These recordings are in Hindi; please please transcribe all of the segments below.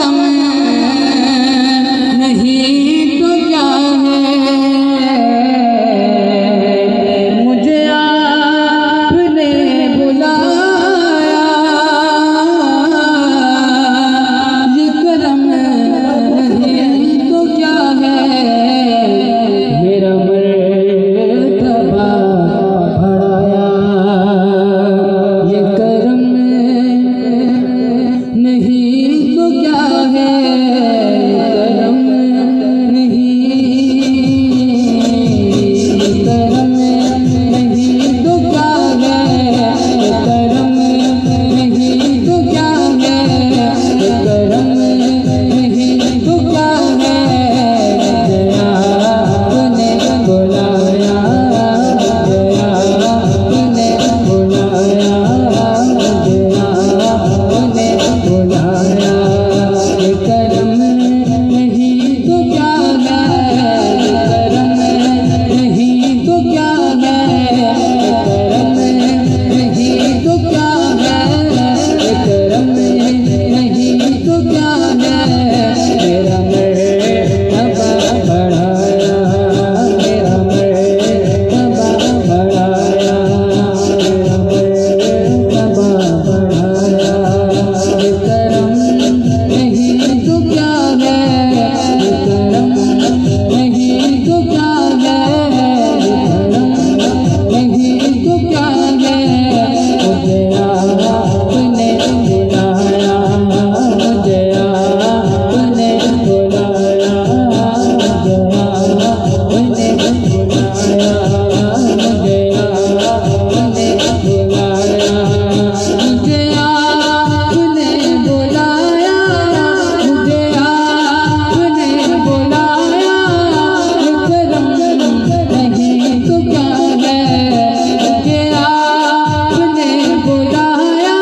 करम नहीं तो क्या है, मुझे आपने बुलाया, ये करम नहीं तो क्या है, मेरा मर्तबा बढ़ाया, ये करम नहीं तो क्या है, करम नहीं, करम नहीं तो क्या है, करम नहीं तो क्या है, करम नहीं तो क्या है, आपने बुलाया, आपने बुलाया, आपने बुलाया, ये करम नहीं तो क्या है, करम नहीं तो क्या है, करम नहीं तो क्या है, करम नहीं तो क्या है, मेरा मर्तबा बढ़ाया, मेरा मर्तबा बढ़ाया, मेरा मर्तबा बढ़ाया, ये करम नहीं तो क्या है, करम नहीं तो क्या है, करम नहीं तो क्या है, मुझे आपने बुलाया, मुझे आपने बुलाया, मुझे आपने बुलाया, मुझे आपने बुलाया, मुझे आपने बुलाया, मुझे आपने बुलाया, ये करम नहीं तो क्या है, मुझे आपने बुलाया,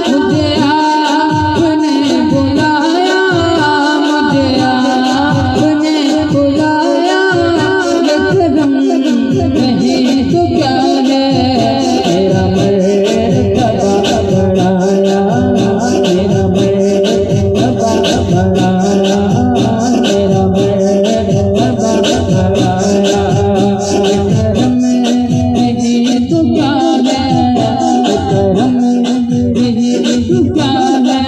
मुझे आपने बुलाया, मुझे आपने बुलाया, ये करम नहीं तो क्या है, मेरा मर्तबा बढ़ाया, मेरा मर्तबा बढ़ाया, मेरा मर्तबा बढ़ाया, ये करम नहीं तो क्या है, करम नहीं तो क्या है,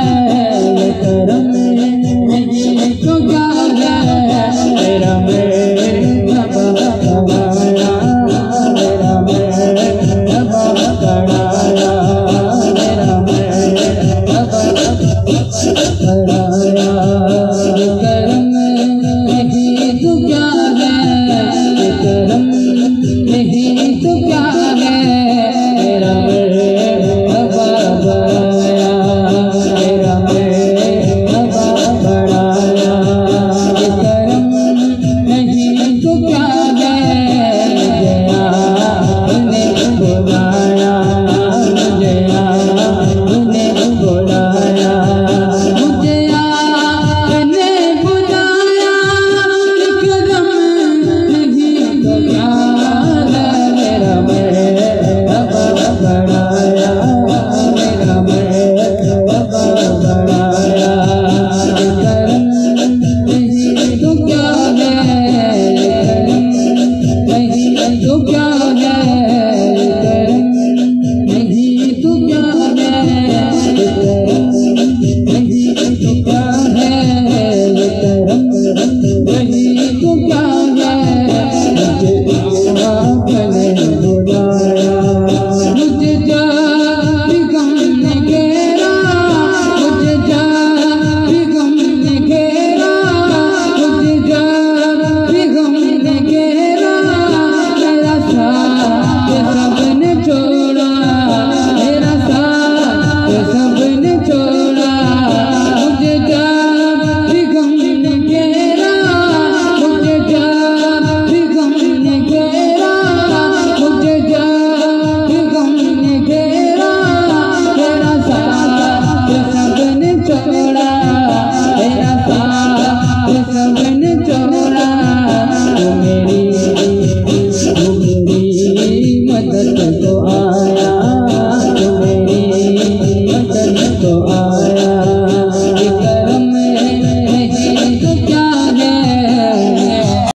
करम नहीं तो क्या है, मेरा मर्तबा बढ़ाया, मेरा मर्तबा बढ़ाया, मेरा मर्तबा बढ़ाया,